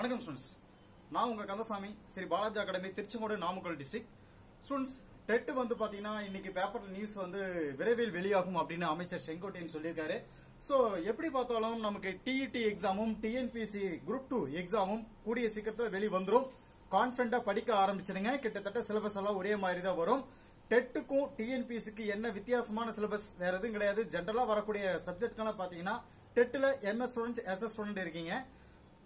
வணக்கம் ஸ்டூடெண்ட்ஸ், நான் உங்க Kandasamy, Sri Balaji academy, Tiruchengode, Namakkal district. Students, TET வந்து பாத்தீங்கன்னா இன்னைக்கு பேப்பர்ல நியூஸ் வந்து விரைவில் வெளியாகும் அப்படின்னு அமைச்சர் செங்கோட்டையன் சொல்லியிருக்காரு. சோ எப்படி பார்த்தாலும் நமக்கு டிஇடி எக்ஸாமும் டிஎன்பிசி குரூப் 2 எக்ஸாமும் கூடிய சீக்கிரத்தில் வெளி வந்துரும். கான்பிடண்டா படிக்க ஆரம்பிச்சிருங்க. கிட்டத்தட்ட சிலபஸ் எல்லாம் ஒரே மாதிரி தான் வரும். டெட்டுக்கும் டிஎன்பிசிக்கு என்ன வித்தியாசமான சிலபஸ் வேற எதுவும் கிடையாது. ஜென்ரலா வரக்கூடிய சப்ஜெக்ட்லாம் பாத்தீங்கன்னா டெட்ல எம்எஸ் ஸ்டூடெண்ட், எஸ்எஸ் ஸ்டூடெண்ட் இருக்கீங்க.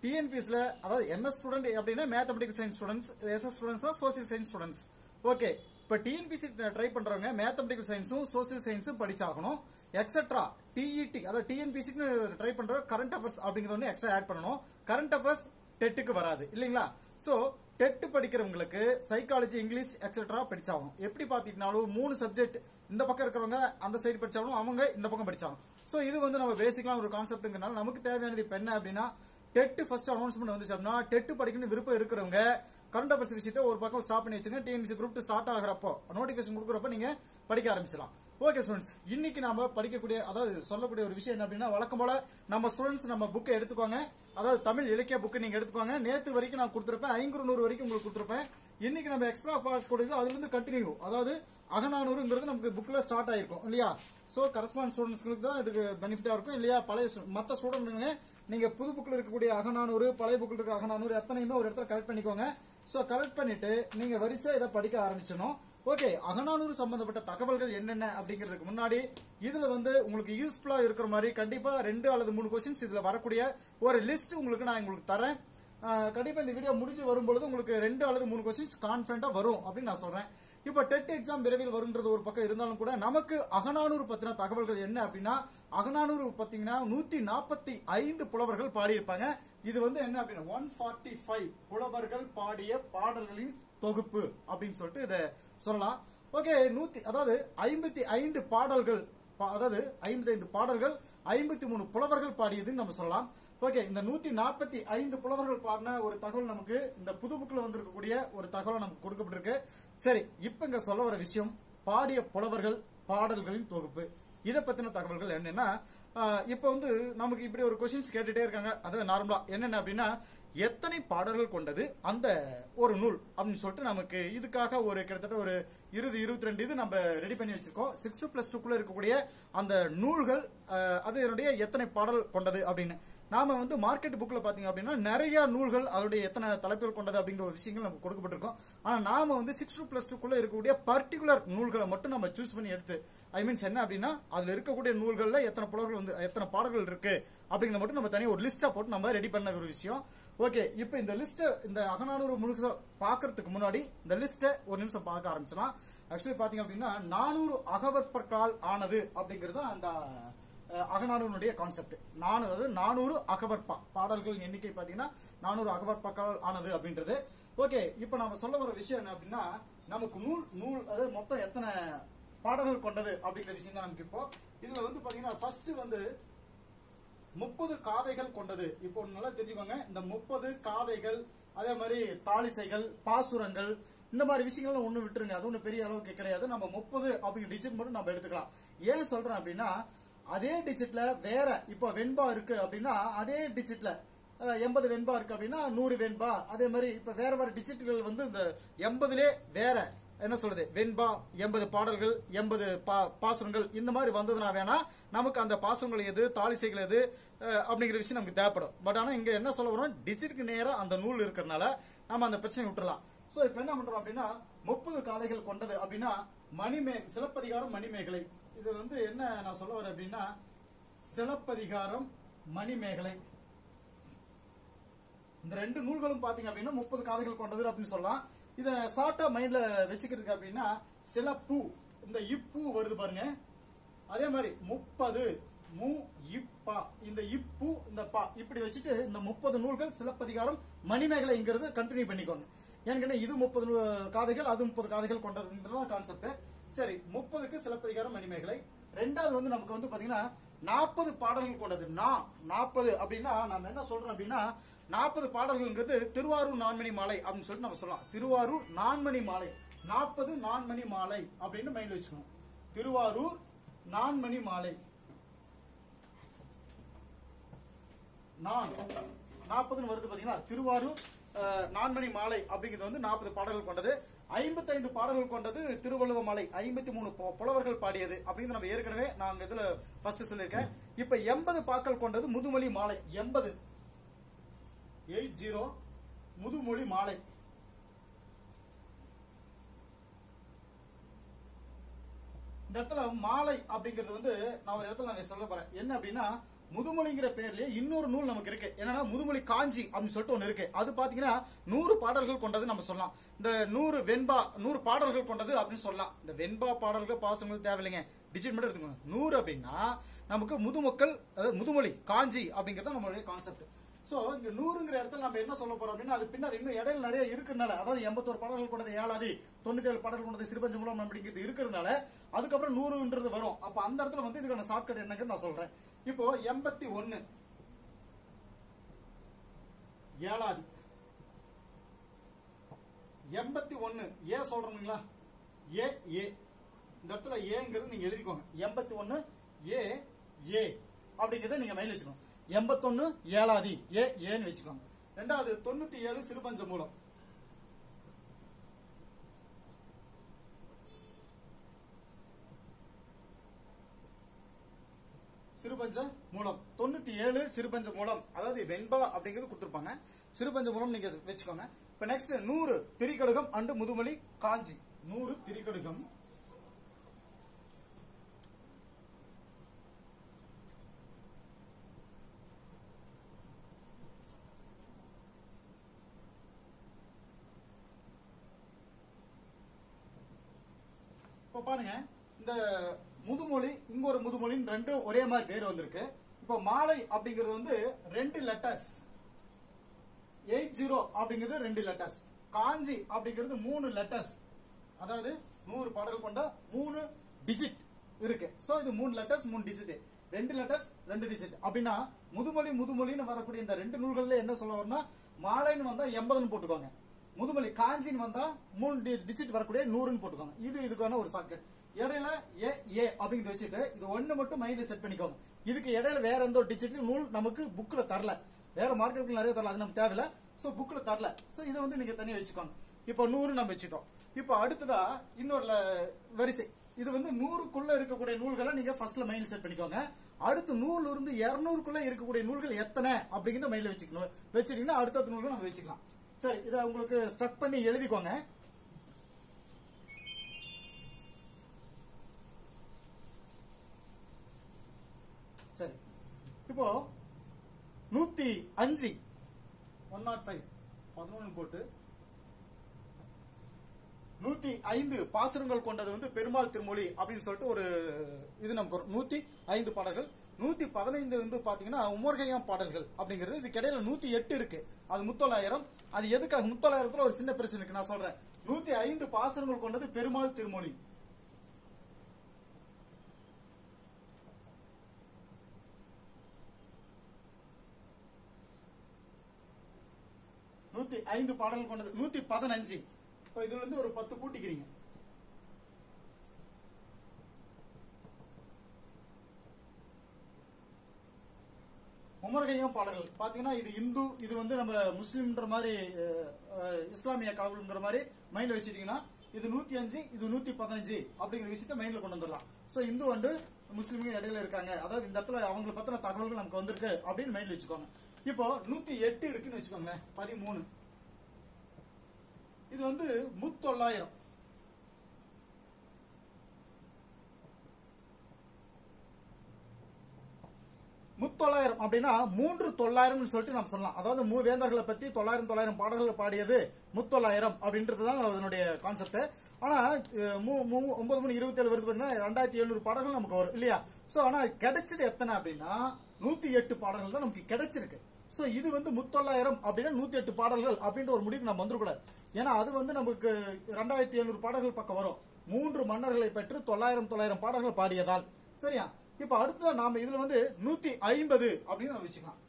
டிஎன்பிஎஸ்ல அதாவது எம்எஸ் ஸ்டூடெண்ட் அப்படின்னா mathematical science students, SS students social science students. Okay, இப்ப டிஎன்பிஎஸ்சி ட்ரை பண்றவங்க மேத்தமெட்டிக்கல் சயின்ஸும் சோசியல் சயின்ஸும் படிச்சாகணும். எக்ஸெட்ரா டிஇடி அதாவது டிஎன்பிஎஸ்சிக்கு ட்ரை பண்ற கரண்ட் அஃபேர்ஸ் அப்படிங்கறது ஒன்று எக்ஸ்ட்ரா ஆட் பண்ணணும். கரண்ட் அஃபேர்ஸ் டெட்டுக்கு வராது இல்லீங்களா? சோ டெட் படிக்கிறவங்களுக்கு சைக்காலஜி, இங்கிலீஷ் எக்ஸெட்ரா படிச்சாகணும். எப்படி பாத்தீங்கன்னாலும் 3 சப்ஜெக்ட் இந்த பக்கம் இருக்கிறவங்க அந்த சைடு படிச்சாலும் அவங்க இந்த பக்கம் படிச்சாகணும். சோ இது வந்து நம்ம பேசிக்கலா ஒரு கான்செப்ட்ங்கறனால நமக்கு தேவையானது இப்ப என்ன அப்படின்னா டெட் ஃபர்ஸ்ட் அனௌன்ஸ்மெண்ட் வந்துச்சு அப்படின்னா டெட் படிக்கணும் விருப்பம் இருக்கிறவங்க கரண்ட் அஃபேர்ஸ் விஷயத்தை ஒரு பக்கம் ஸ்டாப் பண்ணி வச்சுங்க. டிஎன்பிஎஸ்சி குரூப் 2 ஸ்டார்ட் ஆகிறப்போ நோட்டிபிகேஷன் கொடுக்குறப்ப நீங்க படிக்க ஆரம்பிச்சலாம். ஓகே ஸ்டூடெண்ட்ஸ், இன்னைக்கு நாம படிக்கக்கூடிய அதாவது சொல்லக்கூடிய ஒரு விஷயம் என்ன அப்படின்னா வழக்கம் போல நம்ம ஸ்டூடெண்ட்ஸ் நம்ம புக்கை எடுத்துக்கோங்க. அதாவது தமிழ் இலக்கிய புக்கு நீங்க எடுத்துக்கோங்க. நேத்து வரைக்கும் நான் கொடுத்திருப்பேன், 500 வரைக்கும் உங்களுக்கு கொடுத்திருப்பேன். இன்னைக்கு நம்ம எக்ஸ்ட்ரா பார்க்கக்கூடியது அதுல இருந்து கண்டினியூ, அதாவது அகநானூறுங்கிறது நமக்கு புக்ல ஸ்டார்ட் ஆயிருக்கும் இல்லையா? சோ கரஸ்பாண்ட் ஸ்டூடெண்ட்ஸ்க்கு தான் இதுக்கு பெனிஃபிட்டா இருக்கும் இல்லையா? பழைய மத்த ஸ்டூடெண்ட் நீங்க புது புக்ல இருக்கக்கூடிய அகநானூறு, பழைய புக்ல இருக்க அகநானூறு எத்தனையுமே ஒரு இடத்துல கலெக்ட் பண்ணிக்கோங்க. சோ கலெக்ட் பண்ணிட்டு நீங்க வரிசை இதை படிக்க ஆரம்பிச்சணும். ஓகே, அகநானூறு சம்பந்தப்பட்ட தகவல்கள் என்னென்ன அப்படிங்கிறதுக்கு முன்னாடி இதுல வந்து உங்களுக்கு யூஸ்ஃபுல்லா இருக்கிற மாதிரி கண்டிப்பா 2 அல்லது 3 கொஸ்டின்ஸ் இதுல வரக்கூடிய ஒரு லிஸ்ட் உங்களுக்கு நான் உங்களுக்கு தரேன். கண்டிப்பா இந்த வீடியோ முடிஞ்சு வரும்பொழுது உங்களுக்கு 2 அல்லது 3 கொஸ்டின்ஸ் கான்பிடண்டா வரும் அப்படின்னு நான் சொல்றேன். இப்ப டெட் எக்ஸாம் விரைவில் வரும்ன்றது ஒரு பக்கம் இருந்தாலும் கூட நமக்கு அகநானூறு பத்தின தகவல்கள் என்ன அப்படின்னா அகநானூறு பாத்தீங்கன்னா 145 புலவர்கள் பாடியிருப்பாங்க. இது வந்து என்ன அப்படின்னா 145 புலவர்கள் பாடிய பாடல்களின் தொகுப்பு அப்படின்னு சொல்லிட்டு இதை சொல்லலாம். ஓகே, அதாவது 55 பாடல்கள், அதாவது 55 பாடல்கள் 53 புலவர்கள் பாடியதுன்னு நம்ம சொல்லலாம். ஓகே, இந்த 145 புலவர்கள் பாடின ஒரு தகவல் நமக்கு இந்த புது புக்ல வந்திருக்கக்கூடிய ஒரு தகவல் நமக்கு கொடுக்கப்பட்டிருக்கு. சரி, இப்ப இங்க சொல்ல வர விஷயம் பாடிய புலவர்கள் பாடல்களின் தொகுப்பு. இதை பத்தின தகவல்கள் என்னன்னா இப்ப வந்து நமக்கு இப்படி ஒரு கொஸ்டின்ஸ் கேட்டுட்டே இருக்காங்க. அது நார்மலா என்னென்ன அப்படின்னா எத்தனை பாடல்கள் கொண்டது அந்த ஒரு நூல் அப்படின்னு சொல்லிட்டு நமக்கு இதுக்காக ஒரு கிட்டத்தட்ட ஒரு 22 இது நம்ம ரெடி பண்ணி வச்சிருக்கோம். 6+2 இருக்கக்கூடிய அந்த நூல்கள் அதனுடைய எத்தனை பாடல் கொண்டது அப்படின்னு நாம வந்து மார்க்கெட் புக்ல பாத்தீங்க அப்படின்னா நிறைய நூல்கள் அதோடைய எத்தனை தலைப்புகள் கொண்டது அப்படிங்கிற ஒரு விஷயங்கள் நமக்கு கொடுக்கப்பட்டிருக்கும். ஆனா நாம வந்து 6+2 இருக்கக்கூடிய பர்டிகுலர் நூல்களை மட்டும் நம்ம சூஸ் பண்ணி எடுத்து மீன்ஸ் என்ன அப்படின்னா அதுல இருக்கக்கூடிய நூல்கள்ல எத்தனை புலவர்கள் வந்து எத்தனை பாடல்கள் இருக்கு அப்படிங்கிற மட்டும் நம்ம தனியாக ஒரு லிஸ்டா போட்டு நம்ம ரெடி பண்ண ஒரு விஷயம். ஓகே, இப்ப இந்த லிஸ்ட் இந்த அகநானூறு முழுக்க பாக்குறதுக்கு முன்னாடி இந்த லிஸ்ட ஒரு நிமிஷம் பார்க்க ஆரம்பிச்சலாம். ஆக்சுவலி பாத்தீங்க அப்படின்னா 400 அகவற்பற்களால் ஆனது அப்படிங்கறது அந்த அகநானூருடைய கான்செப்ட். 400 அகவற்பா பாடல்கள் எண்ணிக்கை பாத்தீங்கன்னா 400 அகவற்பற்களால் ஆனது அப்படின்றது. ஓகே, இப்ப நாம சொல்ல வர விஷயம் என்ன அப்படின்னா நமக்கு நூல் அதாவது மொத்தம் எத்தனை பாடல்கள் கொண்டது அப்படிங்கிற விஷயம் தான் நமக்கு இப்போ இதுல வந்து பாத்தீங்கன்னா ஃபர்ஸ்ட் வந்து 30 காதைகள் கொண்டது. இப்போ நல்லா தெரிஞ்சுக்கோங்க, இந்த 30 காதைகள் அதே மாதிரி தாளிசைகள், பாசுரங்கள் இந்த மாதிரி விஷயங்கள் ஒண்ணு விட்டுருங்க. அது ஒண்ணு பெரிய அளவுக்கு கிடையாது. நம்ம 30 அப்படிங்கிற டிஜிட் மட்டும் நம்ம எடுத்துக்கலாம். ஏன் சொல்றேன் அப்படின்னா அதே டிஜிட்ல வேற இப்போ வெண்பா இருக்கு அப்படின்னா அதே டிஜிட்ல 80 வெண்பா இருக்கு அப்படின்னா 100 வெண்பா. அதே மாதிரி இப்ப வேற வேற டிஜிட்கள் வந்து இந்த 80லே வேற என்ன சொல்றது வெண்பா 80 பாடல்கள் 80 பாசுரங்கள் இந்த மாதிரி வந்ததுனா வேணா நமக்கு அந்த பாசுரங்கள் எது தாளிசைகள் எது அப்படிங்கிற விஷயம் நமக்கு தேவைப்படும். பட் ஆனா இங்க என்ன சொல்ல வரோம் டிஜிட்டுக்கு நேரா அந்த நூல் இருக்கிறதுனால நம்ம அந்த பிரச்சனை விட்டுறலாம். சோ இப்ப என்ன பண்றோம் அப்படின்னா 30 காதைகள் கொண்டது அப்படின்னா சிலப்பதிகாரம், மணிமேகலை. இது வந்து என்ன நான் சொல்ல வரேன் அப்படின்னா சிலப்பதிகாரம், மணிமேகலை இந்த 2 நூல்களும் பாத்தீங்க அப்படின்னா 30 காதைகள் கொண்டது அப்படின்னு சொல்லலாம். இத ஷார்ட்டா மைண்ட்ல வச்சுக்கிறதுக்கு அப்படின்னா சிலப்பு இந்த இப்பு வருது பாருங்க. அதே மாதிரி 30 மு இப்பா இந்த இப்பு இந்த பா இப்படி வச்சுட்டு இந்த 30 நூல்கள் சிலப்பதிகாரம், மணிமேகலைங்கிறது கண்டினியூ பண்ணிக்கோங்க. ஏன்னா இது 30 காதைகள் அது 30 காதைகள் கொண்டதுன்றத கான்செப்ட். சரி, 30க்கு சிலப்பதிகாரம், மணிமேகலை. ரெண்டாவது வந்து நமக்கு வந்து பாத்தீங்கன்னா 40 பாடல்கள் கொண்டது. 40 அப்படின்னா நம்ம என்ன சொல்றோம் அப்படின்னா 40 பாடல்கள்ங்கிறது திருவாரூர் நான்மணி மாலை அப்படின்னு சொல்லிட்டு நம்ம சொல்லலாம். திருவாரூர் நான்மணி மாலை 40 நான்மணி மாலை அப்படின்னு மைண்ட்ல வச்சுக்கணும். திருவாரூர் நான்மணி மாலை 40 வருது பாத்தீங்கன்னா. திருவாரூர் நான்மணி மாலை அப்படிங்கிறது வந்து 40 பாடல்கள் கொண்டது. 55 பாடல்கள் கொண்டது திருவள்ளுவ மாலை, 53 புலவர்கள் பாடியது அப்படிங்கிறது நம்ம ஏற்கனவே நான் இதுல ஃபர்ஸ்ட் சொல்லியிருக்கேன். இப்ப 80 பாக்கள் கொண்டது முதுமொழி மாலை. 80 முதுமொழி மாலை. இந்த இடத்துல மாலை அப்படிங்கிறது வந்து நான் ஒரு இடத்துல நான் சொல்ல போறேன். என்ன அப்படின்னா, முதுமொழிங்கிற பேர்லயே இன்னொரு நூல் நமக்கு இருக்கு. என்னன்னா முதுமொழி காஞ்சி அப்படின்னு சொல்லிட்டு ஒண்ணு இருக்கு. அது பாத்தீங்கன்னா 100 பாடல்கள் கொண்டது நம்ம சொல்லலாம். இந்த 100 வெண்பா 100 பாடல்கள் கொண்டது அப்படின்னு சொல்லலாம். இந்த வெண்பா பாடல்கள் பாசங்கள் தேவையில்லைங்க, டிஜிட் மட்டும் எடுத்துக்கோங்க. 100 அப்படின்னா நமக்கு முதுமக்கள், அதாவது முதுமொழி காஞ்சி அப்படிங்கறது நம்மளுடைய கான்செப்ட். சோ இங்க 100ங்கிற இடத்துல நம்ம என்ன சொல்ல போறோம் அப்படின்னா, அது பின்னாடி இன்னும் இடையில நிறைய இருக்கிறதுனால, அதாவது 81 பாடல்கள் கொண்டது ஏழாதி, 97 பாடல்கள் கொண்டது சிறுபஞ்சமூலம் அப்படிங்கிறது இருக்கிறதுனால அதுக்கப்புறம் 100ன்றது வரும். அப்ப அந்த இடத்துல வந்து இதுக்கான ஷார்ட்கட் என்னங்கிறது நான் சொல்றேன். இப்போ 81 ஏழாதி, 81 ஏ சொல்றீங்களா? ஏ ஏ இந்த இடத்துல ஏங்கிறது நீங்க எழுதிக்கோங்க. 81 ஏ ஏ அப்படிங்கறத நீங்க மைல் வச்சுக்கோங்க. 81 ஏழாதி ஏ ஏன்னு வச்சுக்கோங்க. ரெண்டாவது 97 சிறுபஞ்ச மூலம். சிறுபஞ்ச மூலம் 97 சிறுபஞ்ச மூலம், அதாவது வெண்பா அப்படிங்கிறது கொடுத்திருப்பாங்க. சிறுபஞ்ச மூலம் நீங்க வச்சுக்கோங்க. இப்ப நெக்ஸ்ட் 100 திரிகடுகம் அண்டு முதுமொழி காஞ்சி. 100 திரிகடுகம் பாருங்க. இந்த முதுமொழி இங்க ஒரு முதுமொழின்னு ரெண்டும் ஒரே மாதிரி பேர் வந்திருக்கு. இப்போ மாலை அப்படிங்கிறது வந்து 2 லெட்டர்ஸ், 80 அப்படிங்கிறது 2 லெட்டர்ஸ், காஞ்சி அப்படிங்கிறது 3 லெட்டர்ஸ், அதாவது 100 பாடல்கள் கொண்ட 3 டிஜிட் இருக்கு. சோ இது 3 லெட்டர்ஸ் 3 டிஜிட், 2 லெட்டர்ஸ் 2 டிஜிட் அப்படின்னா முதுமொழின்னு வரக்கூடிய இந்த 2 நூல்கள்ல என்ன சொல்ல வரணும்னா, மாலைன்னு வந்தா 80ன்னு போட்டுக்கோங்க, முதுமொழி காஞ்சின்னு வந்தா 3 டிஜிட் வரக்கூடிய 100ன்னு போட்டுக்கோங்க. இது இதுக்கான ஒரு ஷார்ட்கட். இடையில ஏ ஏ அப்படிங்கிறது வச்சுட்டு இது ஒண்ணு மட்டும் மைண்ட்ல செட் பண்ணிக்கோங்க. இதுக்கு இடையில வேற எந்த ஒரு டிஜிட் நூல் நமக்கு புக்ல தரல, வேற மார்க்கெட்ல நிறைய தரல, அது நமக்கு தேவையில்ல. சோ புக்ல தரல. சோ இதை வந்து நீங்க தனியா வச்சுக்கோங்க. இப்போ 100 நம்ம வச்சுட்டோம். இப்போ அடுத்ததா இன்னொரு வரிசை. இது வந்து 100க்குள்ள இருக்கக்கூடிய நூல்களை நீங்க ஃபர்ஸ்ட்ல மைண்ட்ல செட் பண்ணிக்கோங்க. அடுத்து 100 இருந்து 200க்குள்ள இருக்கக்கூடிய நூல்கள் எத்தனை அப்படிங்கறத மைண்ட்ல வச்சுக்கணும். வச்சிட்டீங்கன்னா அடுத்த நூல்கள் நம்ம வச்சுக்கலாம். சரி, இதை உங்களுக்கு ஸ்ட்ரக் பண்ணி எழுதிக்கோங்க. சரி, இப்போ 105 105 11 போட்டு 105 பாசுரங்கள் கொண்டது வந்து பெருமாள் திருமொழி அப்படின்னு சொல்லிட்டு ஒரு இது நமக்கு 105 பாடல்கள். 115 வந்து பாத்தீங்கன்னா உமர்கயாம் பாடல்கள் அப்படிங்கிறது. இதுக்கு இடையில 108 இருக்கு, அது முத்தொள்ளாயிரம். அது எதுக்காக முத்தொள்ளாயிரத்துல ஒரு சின்ன பிரச்சனை இருக்கு, நான் சொல்றேன். 105 பாசுரங்கள் கொண்டது பெருமாள் திருமொழி. ஐந்து பாடல்கள் கொண்டது 115. இப்போ இதுல இருந்து ஒரு 10 கூட்டிக்கிறீங்க. உமர்கயாம் பாடல்கள் பாத்தீங்கன்னா இது இந்து, இது வந்து நம்ம முஸ்லிம்ன்ற மாதிரி இஸ்லாமிய கடவுள்ங்கிற மாதிரி மைண்ட்ல வச்சுட்டீங்கன்னா இது 105, இது 115 அப்படிங்கிற விஷயத்த மைண்ட்ல கொண்டு வந்துடலாம். சோ இந்து வந்து முஸ்லிம்கள் இடையில இருக்காங்க, அதாவது இந்த இடத்துல அவங்களை பத்தின தகவல்கள் நமக்கு வந்திருக்கு அப்படின்னு மைண்ட்ல வச்சுக்கோங்க. இப்போ 108 இருக்குன்னு வச்சுக்கோங்களேன், 13. இது வந்து முத்தொள்ளாயிரம். முத்தொள்ளாயிரம் அப்படின்னா 3900 சொல்லிட்டு நம்ம சொல்லலாம். அதாவது வேந்தர்களை பத்தி 900 பாடல்கள் பாடியது முத்தொள்ளாயிரம் அப்படின்றதுதான் அதனுடைய கான்செப்ட். ஆனா 9/3/27 வருது பாத்தீங்கன்னா 2700 பாடல்கள் நமக்கு வரும் இல்லையா? சோ ஆனா கிடைச்சது எத்தனை அப்படின்னா 108 பாடல்கள் தான் நமக்கு கிடைச்சிருக்கு. சோ இது வந்து முத்தொள்ளாயிரம் அப்படின்னா 108 பாடல்கள் அப்படின்ற ஒரு முடிவுக்கு நம்ம வந்துடக்கூடாது. ஏன்னா அது வந்து நமக்கு 2700 பாடல்கள் பக்கம் வரும். 3 மன்னர்களை பெற்று 900 பாடல்கள் பாடியதால். சரியா? இப்ப அடுத்ததா நாம இதுல வந்து 150 அப்படின்னு நம்ம வச்சுக்கலாம்.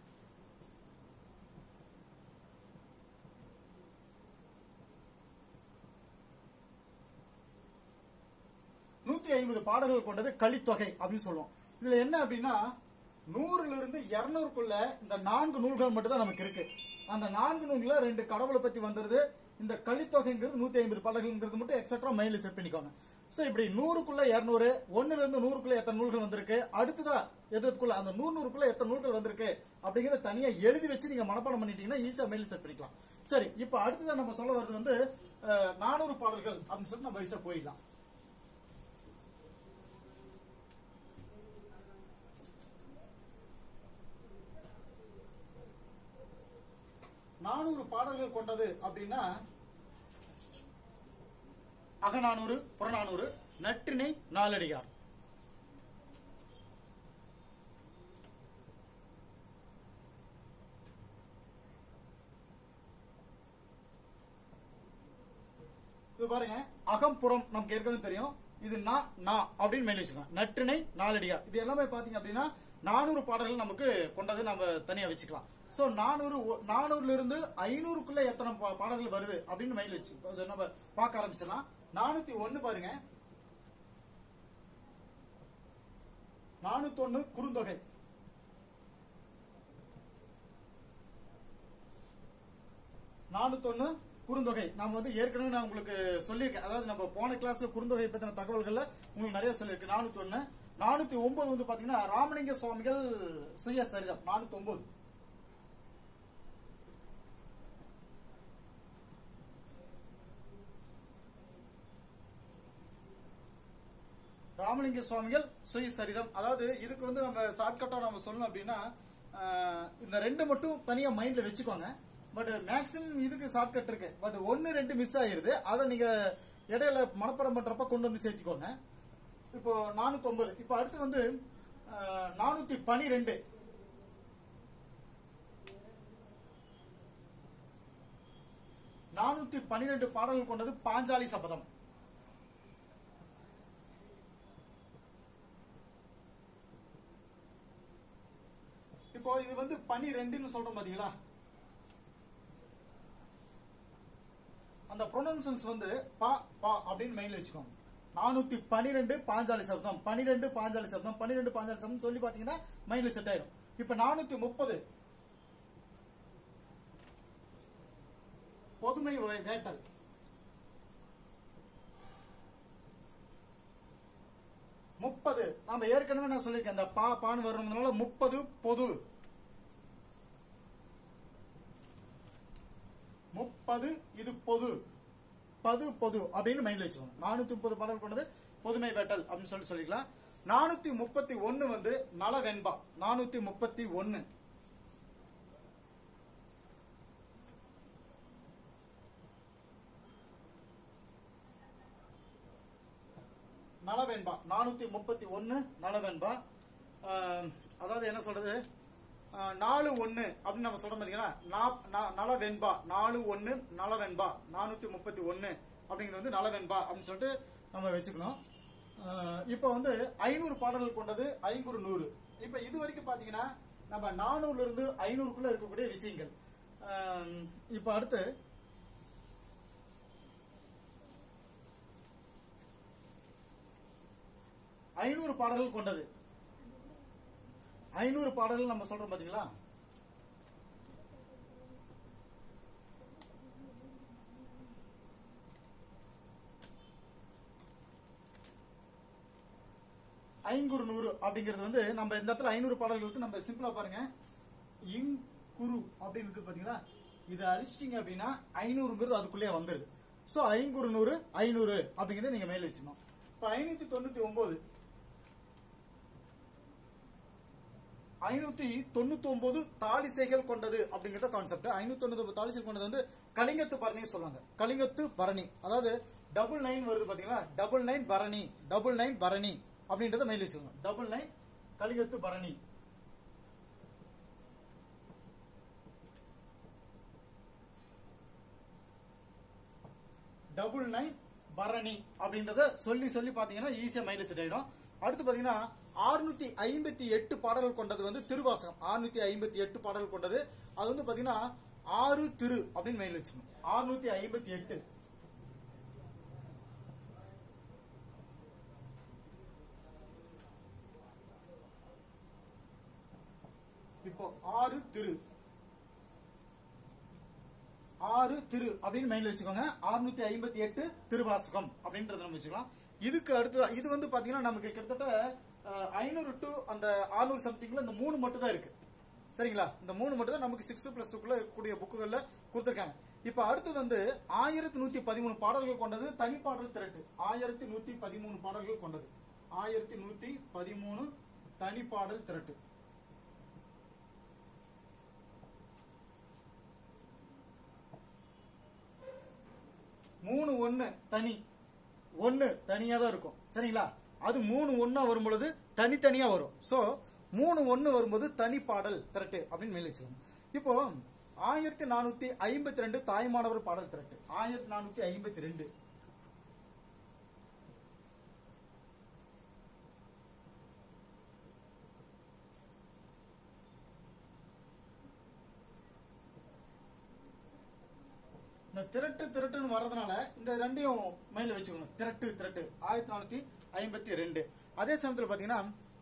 பாடல்கள் கொண்டது கலித்தொகை அப்படின்னு சொல்லுவோம். இதுல என்ன அப்படின்னா 100ல இருந்து 200க்குள்ள இந்த 4 நூல்கள் மட்டும் தான் நமக்கு இருக்கு. அந்த 4 நூல்ல 2 கடவுளை பத்தி வந்துருது. இந்த கலித்தொகைங்கிறது 150 பாடல்கள்ங்கிறது மட்டும் எக்ஸெட்ரா மைண்ட்ல செட் பண்ணிக்கோங்க. சோ இப்படி 100க்குள்ள 200, 1ல இருந்து 100க்குள்ள எத்தனை நூல்கள் வந்திருக்கு, அடுத்ததா எதுக்குள்ள அந்த 100க்குள்ள எத்தனை நூல்கள் வந்திருக்கு அப்படிங்கறத தனியா எழுதி வச்சு நீங்க மனப்பாடம் பண்ணிட்டீங்கன்னா ஈஸியா மைண்ட்ல செட் பண்ணிக்கலாம். சரி, இப்ப அடுத்ததா நம்ம சொல்ல வர்றது வந்து 400 பாடல்கள் அப்படின்னு சொல்லிட்டு நம்ம வரிசையா போயிடலாம். நானூறு பாடல்கள் கொண்டது அப்படின்னா அகநானூறு, புறநானூறு, நற்றிணை, நாலடியார். இது பாருங்க, அகம்புறம் நமக்கு ஏற்கனவே தெரியும். இது நா அப்படின்னு மெயில் வச்சுக்கலாம். நற்றிணை, நாலடியார் இது எல்லாமே பாத்தீங்க அப்படின்னா 400 பாடல்கள் நமக்கு கொண்டது நம்ம தனியா வச்சுக்கலாம். சோ 400ல இருந்து 500க்குள்ள எத்தனை பாடல்கள் வருது அப்படின்னு மைல் வச்சு நம்ம பார்க்க ஆரம்பிச்சிடலாம். 401 பாருங்க, 401 குறுந்தொகை. குறுந்தொகை நாம வந்து ஏற்கனவே நான் உங்களுக்கு சொல்லியிருக்கேன். அதாவது நம்ம போன கிளாஸ்ல குறுந்தொகை பத்தின தகவல்கள்ல உங்களுக்கு நிறைய சொல்லியிருக்கு. 401. 409 வந்து பாத்தீங்கன்னா ராமலிங்க சுவாமிகள் சுயசரிதம். 409 ராமலிங்க சுவாமிகள் சுயசரிதம். அதாவது இதுக்கு வந்து நம்ம ஷார்ட்கட்டா நம்ம சொல்லணும் அப்படின்னா இந்த 2 மட்டும் தனியா மைண்ட்ல வச்சுக்கோங்க. பட் மேக்ஸிமம் இதுக்கு ஷார்ட்கட் இருக்கு. பட் 1, 2 மிஸ் ஆயிருது. அதை நீங்க இடையில மனப்பாடம் பண்றப்ப கொண்டு வந்து சேர்த்துக்கோங்க. இப்போ 409. இப்போ அடுத்து வந்து 412. 412 பாடல்கள் கொண்டது பாஞ்சாலி சபதம். இப்போ இது வந்து 12ன்னு சொல்றோம் பாத்தீங்களா, அந்த ப்ரொனன்சன்ஸ் வந்து பா பா அப்படின்னு மைண்ட்ல வச்சுக்கோங்க. 412 பாஞ்சாலி சப்தம், 12 பாஞ்சாலி சப்தம், 12 பாஞ்சாலி சப்தம் சொல்லி பாத்தீங்கன்னா மைண்ட்ல செட் ஆயிடும். இப்ப 430 பொதுமை வேட்டல். 30 நாம ஏற்கனவே நான் சொல்லியிருக்கேன், இந்த பா பான்னு வரணும்னால 30 பொது. 30 இது பொது, பொது அப்படின்னு மைண்ட்ல வச்சுக்கோங்க. 430 பாடல் கொண்டது பொதுமை வேட்டல் அப்படின்னு சொல்லிக்கலாம். 431 வந்து நலவெண்பா. 431 நலவெண்பா. 431 நலவெண்பா. அதாவது என்ன சொல்றது, 41 அப்படின்னு நம்ம சொல்றோம் பாத்தீங்கன்னா நலவெண்பா. 41 நலவெண்பா. 431 அப்படிங்கிறது வந்து நலவெண்பா அப்படின்னு சொல்லிட்டு நம்ம வச்சுக்கணும். இப்ப வந்து 500 பாடல்கள் கொண்டது ஐங்குறு 100. இப்ப இது வரைக்கும் பாத்தீங்கன்னா நம்ம 400ல இருந்து 500க்குள்ள இருக்கக்கூடிய விஷயங்கள். இப்ப அடுத்து 500 பாடல்கள் கொண்டது. 500 பாடல்கள் நம்ம சொல்றோம் பாத்தீங்களா, ஐங்குறு 100 அப்படிங்கிறது வந்து நம்ம இந்த இடத்துல 500 பாடல்களுக்கு நம்ம சிம்பிளா பாருங்க, இங் குரு அப்படின்னு இருக்கு பாத்தீங்களா, இதை அழிச்சிட்டீங்க அப்படின்னா 500ங்கிறது அதுக்குள்ளே வந்துருது. சோ ஐங்குறு 100 500 அப்படிங்கறத நீங்க மேல வச்சுக்கணும். இப்ப 599 599 தாலிசைகள் கொண்டது அப்படிங்கறத கான்செப்ட். 599 தாலிசைகள் கொண்டது வந்து கலிங்கத்து பரணி சொல்லுவாங்க. கலிங்கத்து பரணி அதாவது 99 வருது பாத்தீங்களா, 99 பரணி, 99 பரணி அப்படின்றத மைல் வச்சுக்கோங்க. 99 கலிங்கத்து பரணி. டபுள் 9 பரணி அப்படின்றத சொல்லி பாத்தீங்கன்னா ஈஸியா மைல் செட் ஆயிடும். அடுத்து பாத்தீங்கன்னா 658 பாடல்கள் கொண்டது வந்து திருவாசகம். 658 பாடல்கள் கொண்டது அது வந்து பாத்தீங்கன்னா 6 திரு அப்படின்னு மைல் வச்சுக்கணும். 658 658 திரு அப்படின்னு மைண்ட்ல வச்சுக்கோங்க. 658 திருவாசகம் அப்படின்றத நம்ம வச்சுக்கலாம். இதுக்கு அடுத்து இது வந்து பாத்தீங்கன்னா நமக்கு கிட்டத்தட்ட 500 டு அந்த 600 சம்திங்ல இந்த 3 மட்டும் தான் இருக்கு. சரிங்களா? இந்த 3 மட்டும் தான் நமக்கு 6+2 இருக்கக்கூடிய புக்குகள்ல கொடுத்திருக்காங்க. இப்ப அடுத்து வந்து 1113 பாடல்கள் கொண்டது தனிப்பாடல் திரட்டு. 1113 பாடல்கள் கொண்டது 1113 தனிப்பாடல் திரட்டு. 3 தனி 1 தனியா தான் இருக்கும். சரிங்களா? அது 3 வரும் பொழுது தனித்தனியா வரும். சோ 3 வரும்போது தனிப்பாடல் திரட்டு அப்படின்னு மேல வச்சுக்கணும். இப்போ 1452 தாய்மானவர் பாடல் திரட்டு. 1452 திரட்டுன்னு வர்றதுனால இந்த ரெண்டையும் மைண்ட்ல வச்சுக்கணும். திரட்டு 1452. அதே சமயத்தில் பாத்தீங்கன்னா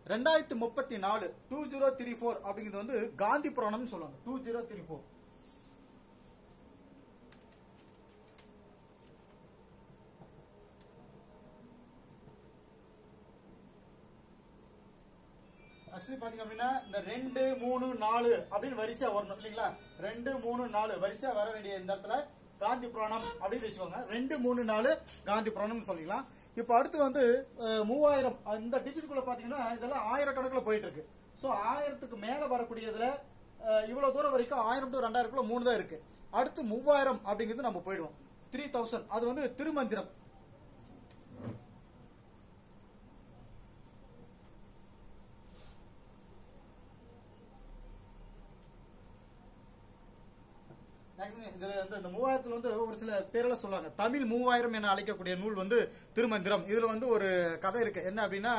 2034 2034 அப்படிங்கிறது வந்து காந்தி புராணம் சொல்லுவாங்க. 2034 ஆக்சுவலி பாத்தீங்க அப்படின்னா இந்த 2 3 4 அப்படின்னு வரிசையா வரணும் இல்லீங்களா? 2 3 4 வரிசையா வர வேண்டிய இந்த இடத்துல காந்தி புராணம் அப்படின்னு வச்சுக்கோங்க. 2 3 4 காந்தி புராணம் சொல்லிக்கலாம். இப்ப அடுத்து வந்து 3000 இந்த டிஜிட்டுக்குள்ள பாத்தீங்கன்னா இதெல்லாம் ஆயிரக்கணக்கில் போயிட்டு இருக்கு. சோ 1000க்கு மேல வரக்கூடியதுல இவ்வளவு தூரம் வரைக்கும் 1000 to 2000 3 தான் இருக்கு. அடுத்து 3000 அப்படிங்கிறது நம்ம போயிடுவோம். 3000 அது வந்து திருமந்திரம். இதுல இந்த 3000 வந்து ஒரு சில பேரெல்லாம் சொல்லுவாங்க. தமிழ் 3000 என அழைக்கக்கூடிய நூல் வந்து திருமந்திரம். இதுல வந்து ஒரு கதை இருக்கு. என்ன அப்படின்னா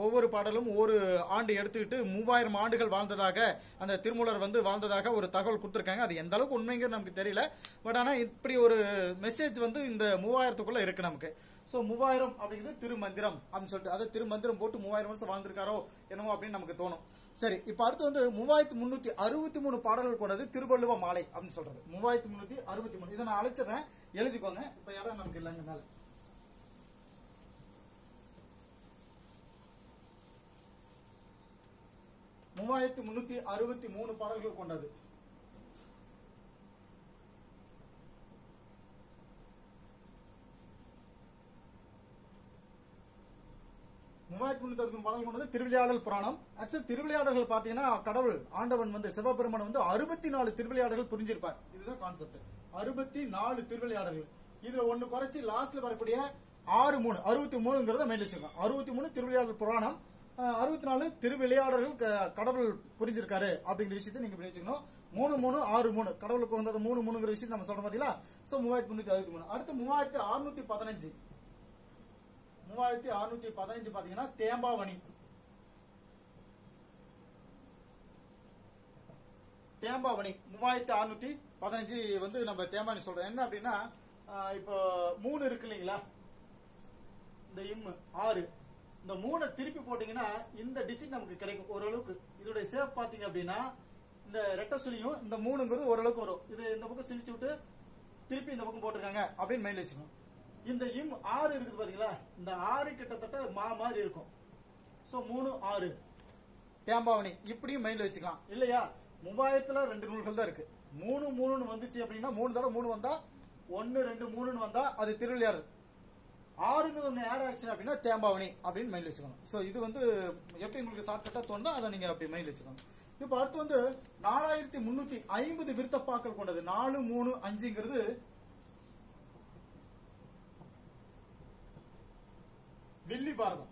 ஒவ்வொரு பாடலும் ஒரு ஆண்டு எடுத்துக்கிட்டு 3000 ஆண்டுகள் வாழ்ந்ததாக அந்த திருமூலர் வந்து வாழ்ந்ததாக ஒரு தகவல் கொடுத்திருக்காங்க. அது எந்த அளவுக்கு உண்மைங்கிறது நமக்கு தெரியல. பட் ஆனா இப்படி ஒரு மெசேஜ் வந்து இந்த 3000க்குள்ள இருக்கு நமக்கு. சோ 3000 அப்படிங்கிறது திருமந்திரம் அப்படின்னு சொல்லிட்டு அதை திருமந்திரம் போட்டு 3000 வருஷம் வாழ்ந்திருக்காரோ என்னமோ அப்படின்னு நமக்கு தோணும். சரி, இப்ப அடுத்து வந்து 3363 பாடல்கள் கொண்டது திருவள்ளுவ மாலை அப்படின்னு சொல்றது. 3363 இதை நான் அழைச்சிடறேன், எழுதிக்கோங்க. இப்ப இடம் நமக்கு இல்லைங்கனால 3363 பாடல்கள் கொண்டது. பாடல் கொண்டது திருவிளையாடல் புராணம். ஆக்சுவலி திருவிளையாடல்கள் பாத்தீங்கன்னா கடவுள் ஆண்டவன் வந்து சிவபெருமான் வந்து 64 திருவிளையாடல்கள் புரிஞ்சிருப்பார். இதுதான் கான்செப்ட். 64 திருவிளையாடல்கள். இதுல ஒண்ணு குறைச்சி லாஸ்ட்ல வரக்கூடிய 63 மைண்ட் வச்சிருக்கோம். 63 திருவிளையாடல் புராணம், 64 திருவிளையாடல்கள் கடவுள் புரிஞ்சிருக்காரு அப்படிங்கிற விஷயத்தை நீங்க வச்சுக்கணும். 3 3 6 3 கடவுளுக்கு வந்தது 3 3 விஷயம் நம்ம சொல்ற பாத்தீங்களா? சோ 3363. அடுத்து 3615 பாத்தீங்கன்னா தேம்பாவணி. தேம்பாவணி 3615 வந்து நம்ம தேம்பாவணி சொல்றோம். என்ன அப்படின்னா இப்போ 3 இருக்கு இல்லீங்களா? இந்த 6 இந்த 3 திருப்பி போட்டீங்கன்னா இந்த டிஜிட் நமக்கு கிடைக்கும் ஓரளவுக்கு. இதோட சேஃப் பாத்தீங்க அப்படின்னா இந்த ரெட்டை சுழியும் இந்த 3ங்கிறது ஓரளவுக்கு வரும். இது இந்த பக்கம் சிலிச்சு விட்டு திருப்பி இந்த பக்கம் போட்டிருக்காங்க அப்படின்னு மைண்ட் வச்சுக்கணும். இந்த 6 இருக்குது பாத்தீங்களா? இந்த 6 கிட்டத்தட்ட மாதிரி இருக்கும். சோ 3 6 தேம்பாவணி இப்படியும் மைண்ட்ல வச்சுக்கலாம் இல்லையா? 3000ல 2 நூல்கள் தான் இருக்கு. 3 3 வந்துச்சு அப்படின்னா 3 தடவை 3 வந்தா 1 2 3 வந்தா அது திருவிளையாடல். 6ங்கிறது ஒன்று ஆட் ஆச்சு அப்படின்னா தேம்பாவணி அப்படின்னு மைண்ட்ல வச்சுக்கணும். சோ இது வந்து எப்படி உங்களுக்கு ஷார்ட்கட்டா தோணுதோ அதை நீங்க அப்படி மைண்ட்ல வச்சுக்கணும். இப்ப அடுத்து வந்து 4350 விருத்தப்பாக்கள் கொண்டது. 4 3 5ங்கிறது வில்லி பாரதம்.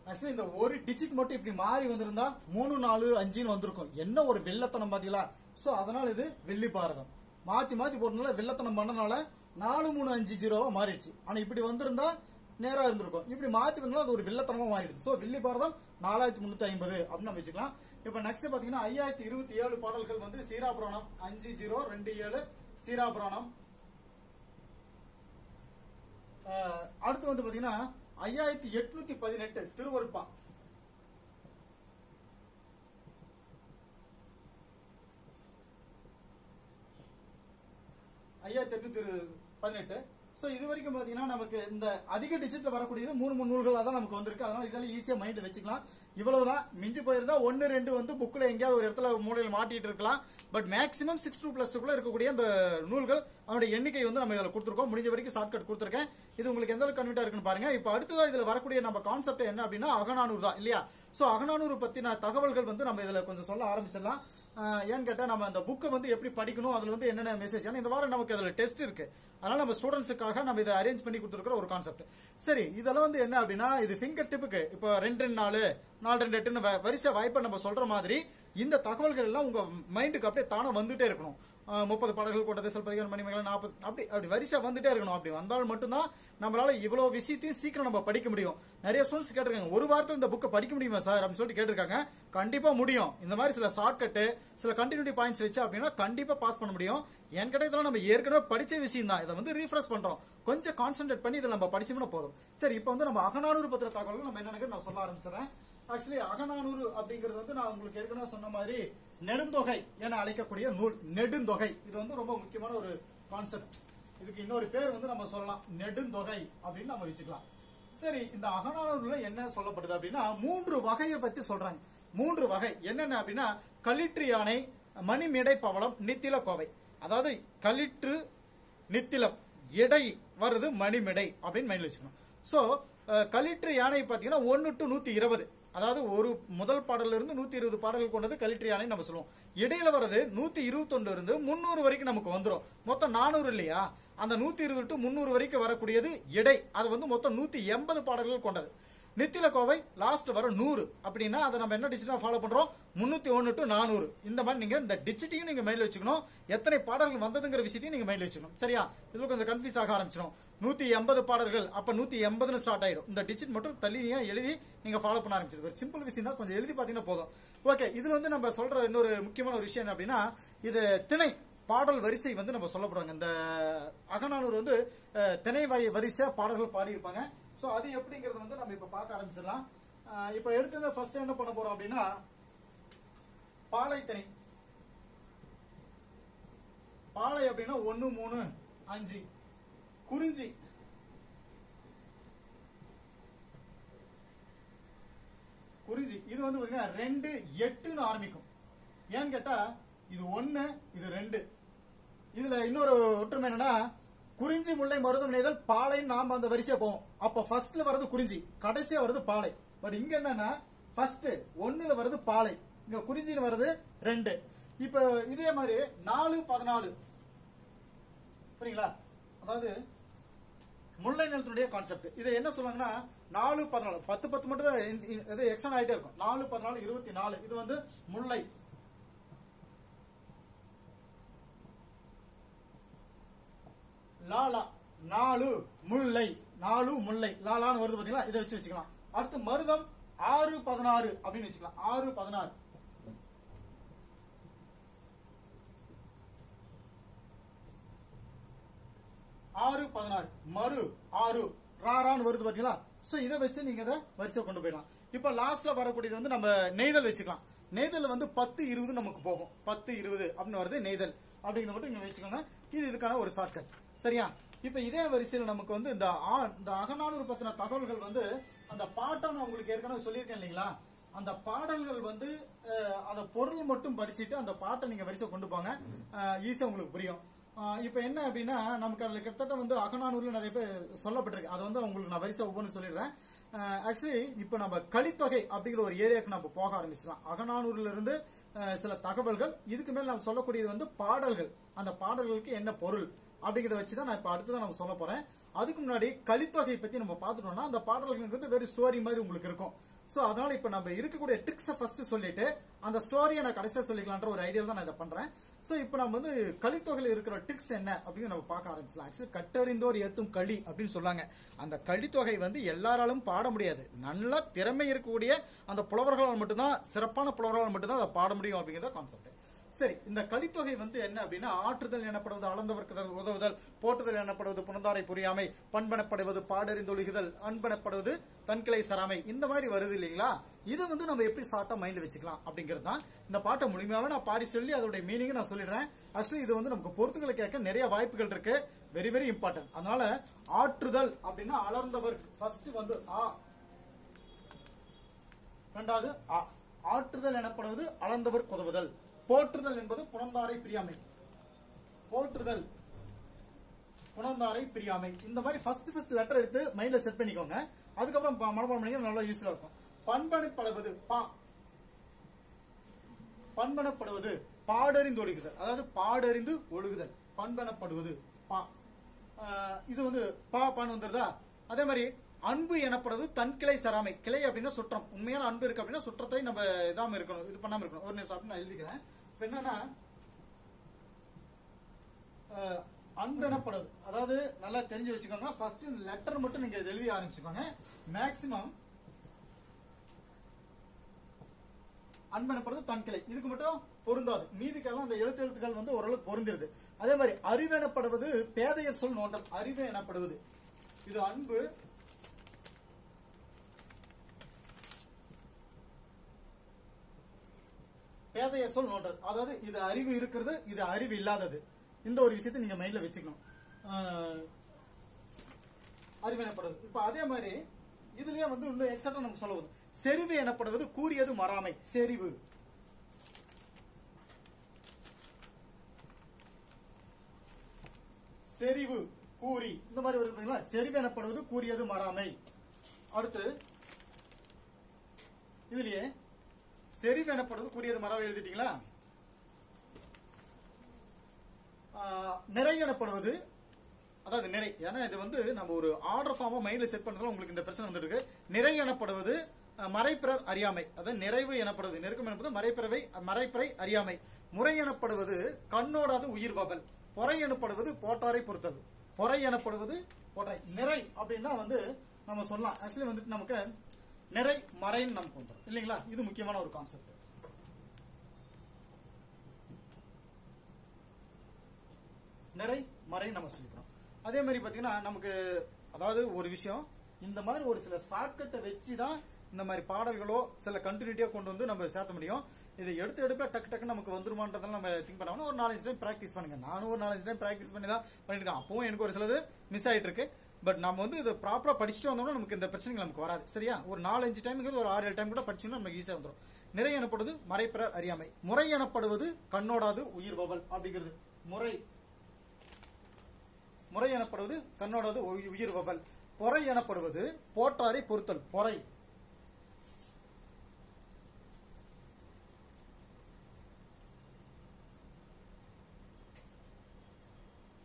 ஆக்சுவலி இந்த ஒரு டிஜிட் மட்டும் இப்படி மாறி வந்திருந்தா 3 4 5 வந்திருக்கும். என்ன ஒரு வெள்ளத்தனம் பாத்தீங்களா? சோ அதனால இது வில்லி பாரதம். மாத்தி போட்டனால வெள்ளத்தனம் பண்ணனால 4 3 5 0 மாறிடுச்சு. ஆனா இப்படி வந்திருந்தா நேரா இருந்திருக்கும். இப்படி மாத்தி வந்தாலும் அது ஒரு வெள்ளத்தனமா மாறிடுது. சோ வில்லி பாரதம் 4350 அப்படின்னு நம்ம வச்சுக்கலாம். இப்ப நெக்ஸ்ட் பாத்தீங்கன்னா 5027 பாடல்கள் வந்து சீராபுராணம் 5027 சீராபுராணம். அடுத்து வந்து பாத்தீங்கன்னா 5818 திருவருட்பா. 5818. சோ இது வரைக்கும் பாத்தீங்கன்னா நமக்கு இந்த அதிக டிஜிட்ல வரக்கூடியது 3 நூல்களா தான் நமக்கு வந்திருக்கு. அதனால இதெல்லாம் ஈஸியா மைண்ட்ல வச்சுக்கலாம். இவ்வளவுதான். மிஞ்சி போயிருந்தா 1 2 வந்து புக்ல எங்கேயாவது ஒரு இடத்துல மூலையில மாட்டிட்டு இருக்கலாம். பட் மேக்ஸிமம் 6-2+2 இருக்கக்கூடிய அந்த நூல்கள் அதோட எண்ணிக்கை வந்து நம்ம இதுல கொடுத்துருக்கோம். முடிஞ்ச வரைக்கும் ஷார்ட்கட் கொடுத்துருக்கேன். இது உங்களுக்கு எந்த அளவுக்கு கன்வீனியா இருக்குன்னு பாருங்க. இப்ப அடுத்ததா இதுல வரக்கூடிய நம்ம கான்செப்ட் என்ன அப்படின்னா அகநானூறு தான் இல்லையா? சோ அகநானூறு பத்தின தகவல்கள் வந்து நம்ம இதுல கொஞ்சம் சொல்ல ஆரம்பிச்சிடலாம். ஏன்னு கேட்டா நம்ம அந்த புக்கை வந்து எப்படி படிக்கணும், அதுல வந்து என்னென்ன மெசேஜ், ஏன்னா இந்த வாரம் நமக்கு அதுல டெஸ்ட் இருக்கு. அதனால நம்ம ஸ்டூடெண்ட்ஸுக்காக நம்ம இதை அரேஞ்ச் பண்ணி கொடுத்துருக்கிற ஒரு கான்செப்ட். சரி, இதெல்லாம் வந்து என்ன அப்படின்னா இது ஃபிங்கர் டிப்புக்கு இப்போ 2 4 4 2 8 வரிசை வாய்ப்பை நம்ம சொல்ற மாதிரி இந்த தகவல்கள் எல்லாம் உங்க மைண்டுக்கு அப்படியே தானே வந்துட்டே இருக்கணும். 30 பாடல்கள் கொண்டது, சிலப்பதிகாரம், மணிமேகலை, 40 அப்படி வரிசை வந்துட்டே இருக்கணும். அப்படி வந்தால் மட்டும்தான் நம்மளால இவ்வளவு விஷயத்தையும் சீக்கிரம் நம்ம படிக்க முடியும். நிறைய ஸ்டூடெண்ட்ஸ் கேட்டிருக்காங்க, ஒரு வாரத்தில் இந்த புக்கை படிக்க முடியுமா சார் அப்படின்னு சொல்லிட்டு கேட்டிருக்காங்க. கண்டிப்பா முடியும். இந்த மாதிரி சில ஷார்ட்கட், சில கண்டினியூட்டி பாயிண்ட்ஸ் வச்சு அப்படின்னா கண்டிப்பா பாஸ் பண்ண முடியும். என் கிட்ட நம்ம ஏற்கனவே படிச்ச விஷயம் தான், இதை வந்து ரீஃப்ரெஷ் பண்றோம். கொஞ்சம் கான்சென்ட்ரேட் பண்ணி இதை நம்ம படிச்சோம்னா போதும். சரி, இப்போ வந்து நம்ம அகநானூறு பத்திர தகவல்கள் நம்ம என்னன்னு நான் சொல்ல ஆரம்பிச்சிடறேன். ஆக்சுவலி அகநானூறு அப்படிங்கிறது வந்து நான் உங்களுக்கு ஏற்கனவே சொன்ன மாதிரி நெடுந்தொகை என அழைக்கக்கூடிய நூல். நெடுந்தொகை இது வந்து ரொம்ப முக்கியமான ஒரு கான்செப்ட். இதுக்கு இன்னொரு பேர் வந்து நம்ம சொல்லலாம் நெடுந்தொகை அப்படின்னு நம்ம வச்சுக்கலாம். சரி, இந்த அகநானூறுல என்ன சொல்லப்படுது அப்படின்னா 3 வகையை பத்தி சொல்றாங்க. 3 வகை என்னென்ன அப்படின்னா களிற்று யானை, மணிமேடை பவளம், நித்தில கோவை. அதாவது களிற்று, நித்திலம், எடை வருது மணிமேடை அப்படின்னு மைண்ட்ல வச்சுக்கணும். சோ களிற்று யானை பாத்தீங்கன்னா 1 to 120, அதாவது ஒரு முதல் பாடல்ல இருந்து 120 பாடல்கள் கொண்டது களிற்று யானை நம்ம சொல்லுவோம். இடையில வர்றது 121 இருந்து 300 வரைக்கும் நமக்கு வந்துடும். மொத்தம் 400 இல்லையா? அந்த 120 to 300 வரைக்கும் வரக்கூடியது எடை. அது வந்து மொத்தம் 180 பாடல்கள் கொண்டது. நித்தில கோவை லாஸ்ட் வர 100 அப்படின்னா அதை நம்ம என்ன டிஜிட்டா ஃபாலோ பண்றோம்? 301 to 400. இந்த மாதிரி நீங்க இந்த டிஜிட்டையும் நீங்க மைண்ட்ல வச்சுக்கணும். எத்தனை பாடல்கள் வந்ததுங்கிற விஷயத்தையும் நீங்க மைண்ட்ல வச்சுக்கணும். சரியா? இதுல கொஞ்சம் கன்ஃபியூஸ் ஆக ஆரம்பிச்சிடும். 180 பாடல்கள் அப்ப 180 ஸ்டார்ட் ஆயிடும். இந்த டிஜிட் மட்டும் தள்ளியா எழுதி நீங்க ஃபாலோ பண்ண ஆரம்பிச்சிருக்கு. ஒரு சிம்பிள் விஷயம் தான், கொஞ்சம் எழுதி பாத்தீங்கன்னா போதும். ஓகே, இதுல வந்து நம்ம சொல்ற இன்னொரு முக்கியமான ஒரு விஷயம் என்ன அப்படின்னா இது திணை பாடல் வரிசை வந்து நம்ம சொல்லப்படுறாங்க. இந்த அகநானூறு வந்து திணை வரிசை பாடல்கள் பாடி இருப்பாங்க. சோ அது எப்படிங்கறது வந்து நம்ம இப்ப பார்க்க ஆரம்பிச்சிடலாம். இப்ப எடுத்து ஃபர்ஸ்ட் என்ன பண்ண போறோம் அப்படின்னா பாலை திணை. பாலை அப்படின்னா 1 3 5. குறிஞ்சி இது வந்து 2 8 ஆரம்பிக்கும். ஏன்னு கேட்டா இது 1 இது 2. இதுல இன்னொரு ஒற்றுமை என்னன்னா குறிஞ்சி, முல்லை, மருதம், நெய்தல், பாலை நாம அந்த வரிசையா போவோம். அப்ப ஃபர்ஸ்ட்ல வருது குறிஞ்சி, கடைசியா வருது பாலை. பட் இங்க என்னன்னா ஃபர்ஸ்ட் 1ல வருது பாலை, இங்க குறிஞ்சில வருது 2. இப்ப இதே மாதிரி 4 14 புரியுங்களா? அதாவது முல்லை நிலத்தினுடைய கான்செப்ட். இதை என்ன சொல்லுவாங்கன்னா 4 14 10 10 மட்டும் எக்ஸ்டன் ஆயிட்டே இருக்கும். 4 14 24. இது வந்து முல்லை. லாலா 4 முல்லை, 4 முல்லை, லாலான்னு வருது பாத்தீங்களா? இதை வச்சு வச்சுக்கலாம். அடுத்து மருதம் 6 16 அப்படின்னு வச்சுக்கலாம். 6 16. மறு 6 ராரான்னு வருது பாத்தீங்களா? சோ இதை வச்சு நீங்க இதை வரிசை கொண்டு போயிடலாம். இப்ப லாஸ்ட்ல வரக்கூடியது வந்து நம்ம நெய்தல் வச்சுக்கலாம். நெய்தல் வந்து 10 20 நமக்கு போகும். 10 20 அப்படின்னு வருது நெய்தல் அப்படிங்கிற மட்டும் நீங்க வச்சுக்கோங்க. இது இதுக்கான ஒரு ஷார்ட்கட். சரியா? இப்ப இதே வரிசையில் நமக்கு வந்து இந்த அகநானூறு பத்தின தகவல்கள் வந்து அந்த பாட்டை நான் உங்களுக்கு ஏற்கனவே சொல்லியிருக்கேன் இல்லைங்களா? அந்த பாடல்கள் வந்து அந்த பொருள் மட்டும் படிச்சுட்டு அந்த பாட்டை நீங்க வரிசை கொண்டு போங்க. ஈஸியா உங்களுக்கு புரியும். இப்ப என்ன அப்படின்னா நமக்கு அதுல கிட்டத்தட்ட வந்து அகநானூறுல நிறைய பேர் சொல்லப்பட்டிருக்கு. அது வந்து உங்களுக்கு நான் வரிசை ஒவ்வொன்று சொல்லிடுறேன். ஆக்சுவலி இப்ப நம்ம கலித்தொகை அப்படிங்கிற ஒரு ஏரியாவுக்கு நம்ம போக ஆரம்பிச்சிடலாம். அகநானூறுல இருந்து சில தகவல்கள், இதுக்கு மேல நம்ம சொல்லக்கூடியது வந்து பாடல்கள். அந்த பாடல்களுக்கு என்ன பொருள் அப்படிங்கறத வச்சுதான் நான் இப்ப அடுத்ததான் நம்ம சொல்ல போறேன். அதுக்கு முன்னாடி கலித்தொகை பத்தி நம்ம பாத்துட்டோம்னா அந்த பாடல்கள் வந்து வெறும் ஸ்டோரி மாதிரி உங்களுக்கு இருக்கும். சோ அதனால இப்ப நம்ம இருக்கக்கூடிய ட்ரிக்ஸை ஃபர்ஸ்ட் சொல்லிட்டு அந்த ஸ்டோரியை நான் கடைசியா சொல்லிக்கலான்ற ஒரு ஐடியா தான் நான் இதை பண்றேன். சோ இப்ப நம்ம வந்து கலித்தொகையில் இருக்கிற ட்ரிக்ஸ் என்ன அப்படின்னு நம்ம பார்க்க ஆரம்பிச்சலாம். ஆக்சுவலி கட்டறிந்தோர் ஏத்தும் களி அப்படின்னு சொல்லாங்க. அந்த கலித்தொகை வந்து எல்லாராலும் பாட முடியாது. நல்ல திறமை இருக்கக்கூடிய அந்த புலவர்களால் மட்டும்தான், சிறப்பான புலவர்களால் மட்டும்தான் அதை பாட முடியும் அப்படிங்கிறத கான்செப்ட். சரி, இந்த கலித்தொகை வந்து என்ன அப்படின்னா ஆற்றுதல் எனப்படுவது அளந்தவர்க்கு உதவுதல், போற்றுதல் எனப்படுவது புணர்ந்தாரை புரியாமை, பண்பெனப்படுவது பாடறிந்தொழுகுதல், அன்பெனப்படுவது தன்கிளை சராமை, இந்த மாதிரி வருது இல்லைங்களா? இதை வந்து நம்ம எப்படி ஷார்ட்டா மைண்ட்ல வச்சுக்கலாம் அப்படிங்கிறது தான் இந்த பாட்டை முழுமையாக நான் பாடி சொல்லி அதோட மீனிங் நான் சொல்லிடுறேன். ஆக்சுவலி இது வந்து நமக்கு பொறுத்துக்களை கேட்க நிறைய வாய்ப்புகள் இருக்கு. Very very important. அதனால ஆற்றுதல் அப்படின்னா அளந்தவர், ஃபர்ஸ்ட் வந்து ஆ, இரண்டாவது ஆ. ஆற்றுதல் எனப்படுவது அளந்தவர் உதவுதல், போற்றுதல் என்பது புணர்ந்தாரை பிரியாமை, போற்றுதல் புணர்ந்தாரை பிரியாமை. இந்த மாதிரி ஃபர்ஸ்ட் லெட்டர் எடுத்து மைண்ட்ல செட் பண்ணிக்கோங்க. அதுக்கப்புறம் மனப்பாடம் பண்ணி நல்லா யூஸ்ஃபுல்லா இருக்கும். பண்பெனப்படுவது பா, பண்பெனப்படுவது பாடறிந்து ஒழுகுதல், அதாவது பாடறிந்து ஒழுகுதல், பண்பெனப்படுவது பா. இது வந்து பா பான்னு வந்துருதா? அதே மாதிரி அன்பு எனப்படுவது தன் கிளை சராமை, கிளை அப்படின்னா சுற்றம். உண்மையான அன்பு இருக்கு அப்படின்னா சுற்றத்தை நம்ம இதாம இருக்கணும், இது பண்ணாம இருக்கணும். ஒரு நிமிஷம் அப்படின்னு நான் எழுதிக்கிறேன். இப்ப என்னன்னா அன்பு எனப்படுவது, அதாவது நல்லா தெரிஞ்சு வச்சுக்கோங்க. ஃபர்ஸ்ட் இந்த லெட்டர் மட்டும் நீங்க எழுதி ஆரம்பிச்சுக்கோங்க. மேக்சிமம் அன்பு எனப்படுவது தன் கிளை, இதுக்கு மட்டும் பொருந்தாது. மீதிக்கெல்லாம் அந்த எழுத்துக்கள் வந்து ஓரளவுக்கு பொருந்திருது. அதே மாதிரி அறிவு எனப்படுவது பேதையர் சொல் நோண்டல், அறிவு எனப்படுவது இது அன்பு, பேதையர் சொல் நோண்டல், அதாவது இது அறிவு இருக்கிறது, இது அறிவு இல்லாதது. இந்த ஒரு விஷயத்தை நீங்க மைண்ட்ல வச்சுக்கணும். அறிவு எனப்படுவது. இப்ப அதே மாதிரி இதுலயே வந்து இன்னும் எக்ஸாக்டா நமக்கு சொல்லுவது செறிவு எனப்படுவது கூறியது மறாமை, செறிவு, செறிவு கூறி, இந்த மாதிரி வருதுங்களா? செறிவு எனப்படுவது கூறியது மறாமை. அடுத்து இதுலயே செறிவு எனப்படுவது கூறியது மறாமை எழுதிட்டீங்களா? நிறை எனப்படுவது, அதாவது நிறை, ஏன்னா இது வந்து நம்ம ஒரு ஆர்டர் ஃபார்மா மைண்ட்ல செட் பண்றதுல உங்களுக்கு இந்த பிரச்சனை வந்துட்டு இருக்கு. நிறை எனப்படுவது மறைப்பிறர் அறியாமை, அதாவது நிறைவு எனப்படுவது, நெருக்கம் என்பது மறைப்பிறை அறியாமை. முறை எனப்படுவது கண்ணோடாது உயிர் பகல், பொறை எனப்படுவது போட்டாரை பொறுத்தது, பொறை எனப்படுவது போட்டாரை. நிறை அப்படின்னா வந்து நம்ம சொல்லலாம். ஆக்சுவலி வந்துட்டு நமக்கு நிறை மறைன்னு நமக்கு வந்துடும் இல்லைங்களா? இது முக்கியமான ஒரு கான்செப்ட். நிறை மறை நம்ம சொல்லிக்கிறோம். அதே மாதிரி பாத்தீங்கன்னா நமக்கு, அதாவது ஒரு விஷயம், இந்த மாதிரி ஒரு சில ஷார்ட்கட்டை வச்சுதான் இந்த மாதிரி பாடல்களோ சில கண்டினியூட்டியா கொண்டு வந்து நம்ம சேர்த்த முடியும். இதை எடுத்து டக்கு டக்கு நமக்கு வந்துருமான்றதெல்லாம் நம்ம திங்க் பண்ணாம ஒரு 4-5 டைம் பிராக்டிஸ் பண்ணுங்க. நானும் ஒரு 4-5 டைம் பிராக்டிஸ் பண்ணி தான் பண்ணிருக்கேன். அப்பவும் எனக்கு ஒரு சிலது மிஸ் ஆயிட்டு இருக்கு. பட் நம்ம வந்து இதை ப்ராப்பரா படிச்சுட்டு வந்தோம்னா நமக்கு இந்த பிரச்சனைகள் நமக்கு வராது. சரியா? ஒரு 4-5 டைமுக்கு ஒரு 6-7 டைம் கூட படிச்சோம்னா நமக்கு ஈஸியா வந்துடும். நிறை எனப்படுவது மறைப்பிறர் அறியாமை, முறை எனப்படுவது கண்ணோடாது உயிர் பவல் அப்படிங்கிறது முறை, முறை எனப்படுவது கண்ணோடாது உயிர் பவல். பொறை எனப்படுவது போற்றாரை பொறுத்தல், பொறை,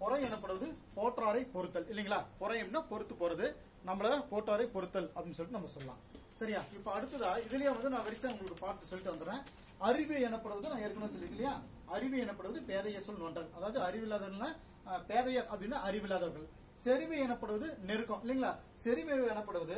பொறை எனப்படுவது போற்றாரை பொறுத்தல் இல்லைங்களா? பொறை அப்படின்னா பொறுத்து போறது, நம்மள போற்றாரை பொறுத்தல் அப்படின்னு சொல்லிட்டு நம்ம சொல்லலாம். சரியா? இப்ப அடுத்ததா இதுலயே வந்து நான் வரிசை உங்களுக்கு பார்த்து சொல்லிட்டு வந்துடுறேன். அறிவு எனப்படுவது நான் ஏற்கனவே சொல்லிருக்கேன் இல்லையா? அறிவு எனப்படுவது பேதையர் சொல் நோண்டல், அதாவது அறிவில்லாதவர்கள், பேதையர் அப்படின்னா அறிவில்லாதவர்கள். செறிவு எனப்படுவது நெருக்கம் இல்லைங்களா? செறிவு எனப்படுவது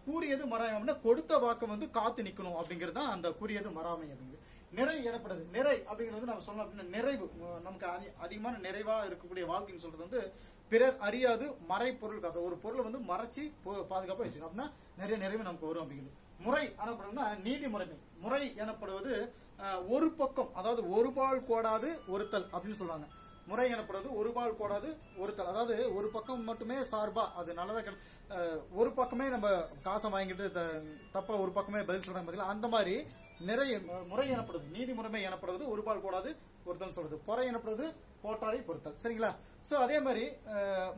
கூறியது மறாமை, கொடுத்த வாக்கு வந்து காத்து நிக்கணும் அப்படிங்கிறது தான் அந்த கூறியது மறாமை அப்படிங்கிறது. நிறை எனப்படுது, நிறை அப்படிங்கிறது நம்ம சொல்லலாம் அப்படின்னா நிறைவு, நமக்கு அதிகமான நிறைவா இருக்கக்கூடிய வாழ்க்கைன்னு சொல்றது வந்து பிறர் அறியாது மறைப்பொருள் காக்க, ஒரு பொருளை வந்து மறைச்சு பாதுகாப்பா வச்சுக்கணும் அப்படின்னா நிறைய நிறைவு நமக்கு வரும் அப்படிங்கிறது. முறை எனப்படுதுன்னா நீதி முறைமை, முறை எனப்படுவது ஒரு பக்கம், அதாவது ஒருபால் கோடாது ஒருத்தல் அப்படின்னு சொல்லுவாங்க. முறை எனப்படுவது ஒருபால் கோடாது ஒருத்தல், அதாவது ஒரு பக்கம் மட்டுமே சார்பா, அது நல்லதா ஒரு பக்கமே நம்ம காசை வாங்கிட்டு தப்பா ஒரு பக்கமே பதில் சொல்றாங்க பதில், அந்த மாதிரி நிறைய முறை எனப்படுது, நீதி முறைமை எனப்படுவது ஒருபால் கோடாது ஒருத்தல் சொல்றது. பொறை எனப்படுவது போட்டாரை பொறுத்தல். சரிங்களா? சோ அதே மாதிரி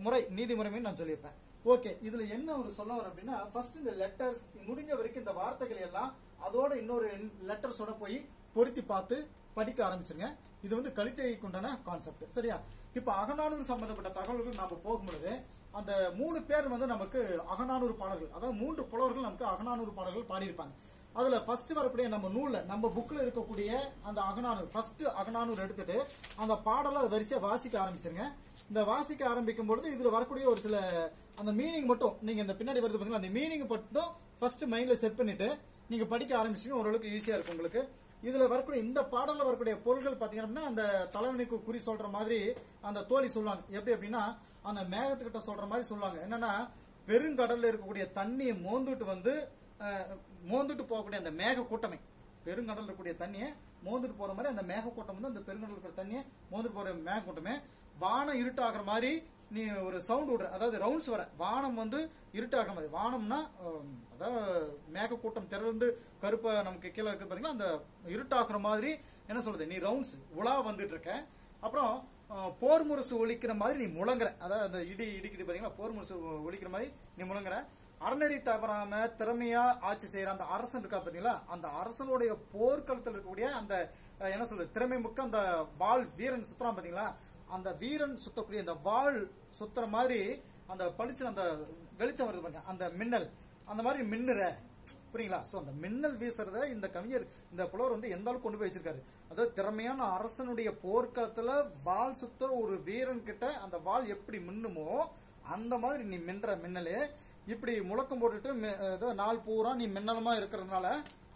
முறை நீதி முறைமைன்னு நான் சொல்லியிருப்பேன். ஓகே, இதுல என்ன ஒரு சொல்ல வரும் அப்படின்னா, ஃபர்ஸ்ட் இந்த லெட்டர்ஸ் முடிஞ்ச வரைக்கும் இந்த வார்த்தைகள் எல்லாம் அதோட இன்னொரு லெட்டர்ஸோட போய் பொருத்தி பார்த்து படிக்க ஆரம்பிச்சிருங்க. இது வந்து கலித்தொகைக்கு உண்டான கான்செப்ட். சரியா? இப்ப அகநானூறு சம்பந்தப்பட்ட தகவல்கள் நாம போகும்பொழுது அந்த 3 பேர் வந்து நமக்கு அகநானூறு பாடல்கள், அதாவது 3 புலவர்கள் நமக்கு அகநானூறு பாடல்கள் பாடியிருப்பாங்க. அதுல ஃபர்ஸ்ட் வரக்கூடிய நம்ம நூல்ல நம்ம புக்ல இருக்கக்கூடிய அந்த அகநானூறு, ஃபர்ஸ்ட் அகநானூறு எடுத்துட்டு அந்த பாடலை வரிசையா வாசிக்க ஆரம்பிச்சிருங்க. இந்த வாசிக்க ஆரம்பிக்கும் பொழுது இதுல வரக்கூடிய ஒரு சில அந்த மீனிங் மட்டும் நீங்க இந்த பின்னாடி வருது பாத்தீங்களா, அந்த மீனிங் மட்டும் ஃபர்ஸ்ட் மைண்ட்ல செட் பண்ணிட்டு நீங்க படிக்க ஆரம்பிச்சீங்க, ஓரளவுக்கு ஈஸியா இருக்கும் உங்களுக்கு. இதுல வரக்கூடிய இந்த பாடல்ல வரக்கூடிய பொருள்கள் பாத்தீங்கன்னா அந்த தலைவனுக்கு குறி சொல்ற மாதிரி அந்த தோழி சொல்லுவாங்க. எப்படி அப்படின்னா அந்த மேகத்துக்கிட்ட சொல்ற மாதிரி சொல்லுவாங்க. என்னன்னா பெருங்கடல்ல இருக்கக்கூடிய தண்ணியை மோந்துட்டு போகக்கூடிய அந்த மேக கூட்டமை, பெருங்கடல் இருக்கக்கூடிய தண்ணியை மோந்துட்டு போற மாதிரி அந்த மேக கூட்டம் வந்து அந்த பெருங்கடல் இருக்கிற தண்ணியை மோந்துட்டு போற மேக கூட்டமே வானம் இருட்டாகிற மாதிரி நீ ஒரு சவுண்ட் விடுற, அதாவது ரவுண்ட்ஸ் வர வானம் வந்து இருட்டாகிற மாதிரி. வானம்னா அதாவது மேக கூட்டம் திறந்து கருப்பா நமக்கு கீழே இருக்கு பாத்தீங்கன்னா அந்த இருட்டாகிற மாதிரி என்ன சொல்றது, நீ ரவுண்ட்ஸ் உலா வந்துட்டு இருக்க. அப்புறம் போர் முரசு ஒலிக்கிற மாதிரி நீ முழங்குற, அதாவது அந்த இடி இடிக்குது பாத்தீங்கன்னா போர் முரசு ஒலிக்கிற மாதிரி நீ முழங்குற. அறநெறி தவறாம திறமையா ஆட்சி செய்யற அந்த அரசன் இருக்கா பாத்தீங்களா, அந்த அரசனுடைய போர்க்களத்தில் இருக்கக்கூடிய அந்த என்ன சொல்றது திறமை முக்க அந்த வாள் வீரன் சுத்துறான் பாத்தீங்களா, அந்த வீரன் சுத்தக்கூடிய அந்த வாள் சுத்துற மாதிரி அந்த பளிச்சு அந்த வெளிச்சம் வருது பாருங்க, அந்த மின்னல் அந்த மாதிரி மின்னுற, புரியுங்களா? சோ அந்த மின்னல் வீசுறத இந்த கவிஞர் இந்த புலவர் வந்து எந்த அளவுக்கு கொண்டு போய் வச்சிருக்காரு. அதாவது திறமையான அரசனுடைய போர்க்களத்துல வாள் சுத்துற ஒரு வீரன் கிட்ட அந்த வாள் எப்படி மின்னுமோ அந்த மாதிரி நீ மின்ற மின்னலே இப்படி முழக்கம் போட்டுட்டு நாள் பூரா நீ மின்னலமா இருக்கிறதுனால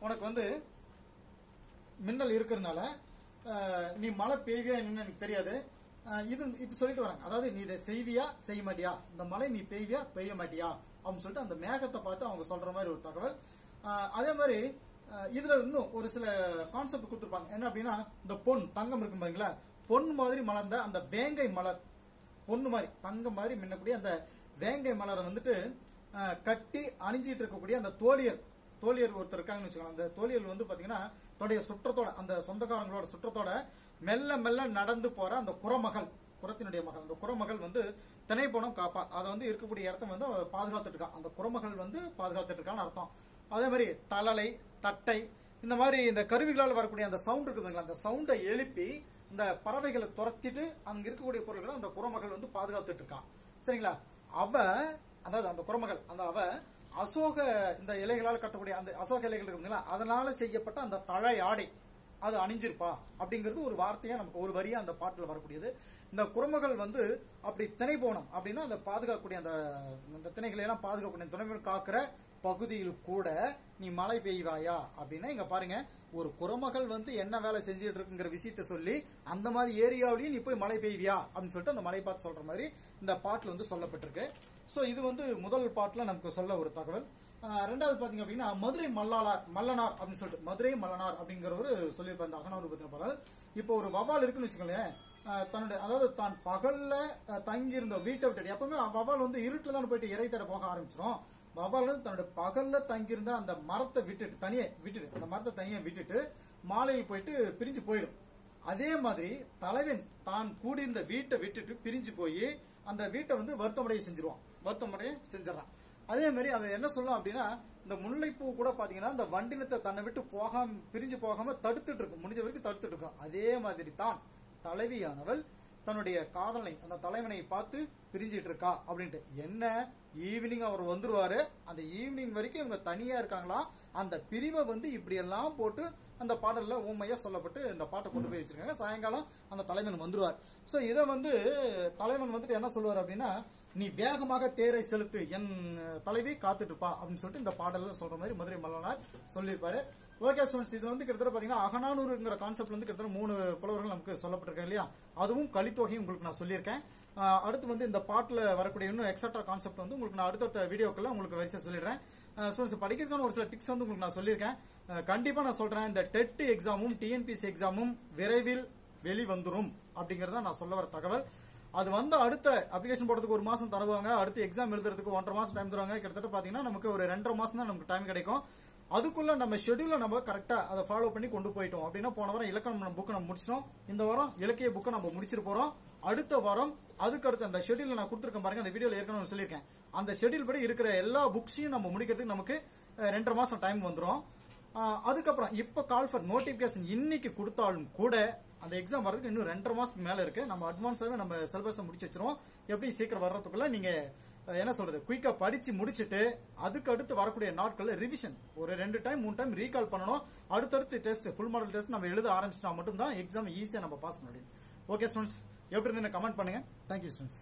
உனக்கு வந்து மின்னல் இருக்கிறதுனால நீ மழை பெய்வியா என்னன்னு எனக்கு தெரியாது. இது இப்ப சொல்லிட்டு வராங்க. அதாவது நீ இதை செய்வியா செய்ய மாட்டியா, இந்த மழை நீ பெய்வியா பெய்ய மாட்டியா அப்படின்னு சொல்லிட்டு அந்த மேகத்தை பார்த்து அவங்க சொல்ற மாதிரி ஒரு தகவல். அதே மாதிரி இதுல இன்னும் ஒரு சில கான்செப்ட் கொடுத்துருப்பாங்க. என்ன அப்படின்னா இந்த பொன் தங்கம் இருக்கும் பாருங்களா, பொன் மாதிரி மலர்ந்த அந்த வேங்கை மலர், பொண்ணு மாதிரி தங்கம் மாதிரி மின்னக்கூடிய அந்த வேங்கை மலரை வந்துட்டு கட்டி அணிஞ்சிட்டு இருக்கக்கூடிய அந்த தோழியர் ஒருத்தர் இருக்காங்கன்னு வச்சுக்கோங்க. அந்த தோழியர் வந்து பாத்தீங்கன்னா தன்னுடைய சுற்றத்தோட அந்த சொந்தக்காரங்களோட சுற்றத்தோட மெல்ல மெல்ல நடந்து போற அந்த குரத்தினுடைய மகள், அந்த குரமகள் வந்து திணைப்போனம் காப்பா, அதை வந்து இருக்கக்கூடிய இடத்த வந்து பாதுகாத்துட்டு இருக்கான். அந்த குரமகள் வந்து பாதுகாத்துட்டு இருக்கான்னு அர்த்தம். அதே மாதிரி தலலை தட்டை இந்த மாதிரி இந்த கருவிகளால் வரக்கூடிய அந்த சவுண்ட் இருக்குதுங்களா, அந்த சவுண்டை எழுப்பி இந்த பறவைகளை துரத்திட்டு அங்க இருக்கக்கூடிய பொருட்களை அந்த குரமகள் வந்து பாதுகாத்துட்டு இருக்கான். சரிங்களா? அதாவது அந்த குரமகள் அவ அசோக இந்த இலைகளால் கட்டக்கூடிய அந்த அசோக இலைகள் இருக்குங்களா, அதனால செய்யப்பட்ட அந்த தழை ஆடை அது அணிஞ்சிருப்பா அப்படிங்கிறது ஒரு வார்த்தையா நமக்கு ஒரு வரியா அந்த பாட்டுல வரக்கூடியது. இந்த குரமகள் வந்து அப்படி திணை போனோம் அப்படின்னா அந்த பாதுகாக்கக்கூடிய அந்த திணைகளை எல்லாம் பாதுகாக்கக்கூடிய துணைகள் காக்கிற பகுதியில் கூட நீ மழை பெய்வாயா அப்படின்னா இங்க பாருங்க, ஒரு குரமகள் வந்து என்ன வேலை செஞ்சுட்டு இருக்குங்கிற விஷயத்த சொல்லி அந்த மாதிரி ஏரியாவிலையும் நீ போய் மழை பெய்வியா அப்படின்னு சொல்லிட்டு அந்த மழை பார்த்து சொல்ற மாதிரி இந்த பாட்டுல வந்து சொல்லப்பட்டிருக்கு. சோ இது வந்து முதல் பாட்டுல நமக்கு சொல்ல ஒரு தகவல். ரெண்டாவது பாத்தீங்க அப்படின்னா மதுரை மல்லனார் அப்படின்னு சொல்லிட்டு மதுரை மல்லனார் அப்படிங்கிறவரு சொல்லியிருப்பாரு இந்த அகனாவது பத்தின பாடல். இப்போ ஒரு வவால் இருக்குன்னு வச்சுக்கோங்களேன், தன்னுடைய அதாவது தான் பகல்ல தங்கி இருந்த வீட்டை விட்டு, எப்பவுமே வவால் வந்து இருட்டுல தான் போயிட்டு இறை தேட போக ஆரம்பிச்சிடும். வவால் வந்து தன்னுடைய பகல்ல தங்கியிருந்த அந்த மரத்தை அந்த மரத்தை தனியே விட்டுட்டு மாலையில் போயிட்டு பிரிஞ்சு போயிடும். அதே மாதிரி தலைவன் தான் கூடியிருந்த வீட்டை விட்டுட்டு பிரிஞ்சு போய் அந்த வீட்டை வந்து வருத்தமடைய செஞ்சிடறான். அதே மாதிரி அதை என்ன சொல்லலாம் அப்படின்னா இந்த முல்லைப்பூ கூட பாத்தீங்கன்னா இந்த வண்டினத்தை தன்னை விட்டு பிரிஞ்சு போகாம தடுத்துட்டு இருக்கும், முடிஞ்ச வரைக்கும் தடுத்துட்டு இருக்கும். அதே மாதிரி தான் தலைவியானவள் தன்னுடைய காதலனை அந்த தலைவனை பார்த்து பிரிஞ்சிட்டு இருக்கா அப்படின்ட்டு. என்ன ஈவினிங் அவர் வந்துருவாரு, அந்த ஈவினிங் வரைக்கும் இவங்க தனியா இருக்காங்களா, அந்த பிரிவை வந்து இப்படி எல்லாம் போட்டு அந்த பாடல்ல ஊமையா சொல்லப்பட்டு இந்த பாட்டை கொண்டு போய் வச்சிருக்காங்க. சாயங்காலம் அந்த தலைவன் வந்துருவார். சோ இதை வந்து தலைவன் வந்துட்டு என்ன சொல்லுவார் அப்படின்னா, நீ வேகமாக தேரை செலுத்து, என் தலைவி காத்துட்டு இருப்பா அப்படின்னு சொல்லிட்டு இந்த பாடல்ல சொல்ற மாதிரி மதுரை மல்லனார் சொல்லியிருப்பாரு. ஓகே ஸ்டூடெண்ட்ஸ், இது வந்து கிட்டத்தட்ட பாத்தீங்கன்னா அகநானூறுங்கிற கான்செப்ட் வந்து கிட்டத்தட்ட 3 புலவர்கள் நமக்கு சொல்லப்பட்டிருக்கேன் இல்லையா, அதுவும் கலித்தொகையும் உங்களுக்கு நான் சொல்லியிருக்கேன். அடுத்து வந்து இந்த பாட்டுல வரக்கூடிய இன்னும் எக்ஸட்ரா கான்செப்ட் வந்து உங்களுக்கு நான் அடுத்த வீடியோக்குள்ள உங்களுக்கு வரிசை சொல்லிடுறேன். ஸ்டூடெண்ட்ஸ் படிக்கிறதுக்கான ஒரு சில டிப்ஸ் வந்து உங்களுக்கு நான் சொல்லியிருக்கேன். கண்டிப்பா நான் சொல்றேன், இந்த டெட் எக்ஸாமும் டிஎன்பிஎஸ்சி எக்ஸாமும் விரைவில் வெளிவந்துரும் அப்படிங்கறத நான் சொல்ல வர தகவல். அது வந்து அடுத்த அப்ளிகேஷன் போடுறதுக்கு 1 மாசம் தருவாங்க, அடுத்து எக்ஸாம் எழுதுறதுக்கு 1.5 மாசம் டைம் தருவாங்க. கிட்டத்தட்ட பாத்தீங்கன்னா நமக்கு ஒரு 2.5 மாசம் தான் நமக்கு டைம் கிடைக்கும். அதுக்குள்ள நம்ம ஷெட்யூல நம்ம கரெக்டா அதை ஃபாலோ பண்ணி கொண்டு போயிட்டோம் அப்படின்னா, போன வாரம் இலக்கணம் புக் நம்ம முடிச்சிட்டோம், இந்த வாரம் இலக்கிய புக்கை நம்ம முடிச்சிட்டு போறோம். அடுத்த வாரம் அதுக்கு அடுத்து அந்த ஷெட்யூல் நான் கொடுத்துருக்கேன் பாருங்க, அந்த வீடியோல ஏற்கனவே சொல்லியிருக்கேன், அந்த ஷெட்யூல் படி இருக்கிற எல்லா புக்ஸையும் நம்ம முடிக்கிறதுக்கு நமக்கு 2.5 மாசம் டைம் வந்துடும். அதுக்கப்புறம் இப்ப கால் ஃபார் நோட்டிபிகேஷன் இன்னைக்கு கொடுத்தாலும் கூட அந்த எக்ஸாம் வர்றதுக்கு இன்னும் 2.5 மாசத்துக்கு மேல இருக்கு. நம்ம அட்வான்ஸாவே நம்ம சிலபஸ் முடிச்சு வச்சிருவோம். எப்படி சீக்கிரம் வர்றதுக்குள்ள நீங்க என்ன சொல்றது குயிக்கா படிச்சு முடிச்சுட்டு அதுக்கு அடுத்து வரக்கூடிய நாட்கள்ல ரிவிஷன் ஒரு 2 டைம் 3 டைம் ரீகால் பண்ணணும். அடுத்தடுத்து டெஸ்ட் ஃபுல் மாடல் டெஸ்ட் நம்ம எழுத ஆரம்பிச்சிட்டா மட்டும் தான் எக்ஸாம் ஈஸியா நம்ம பாஸ் பண்ண முடியும். ஓகே ஸ்டூடெண்ட்ஸ், எப்படி இருந்து கமெண்ட் பண்ணுங்க. Thank you students.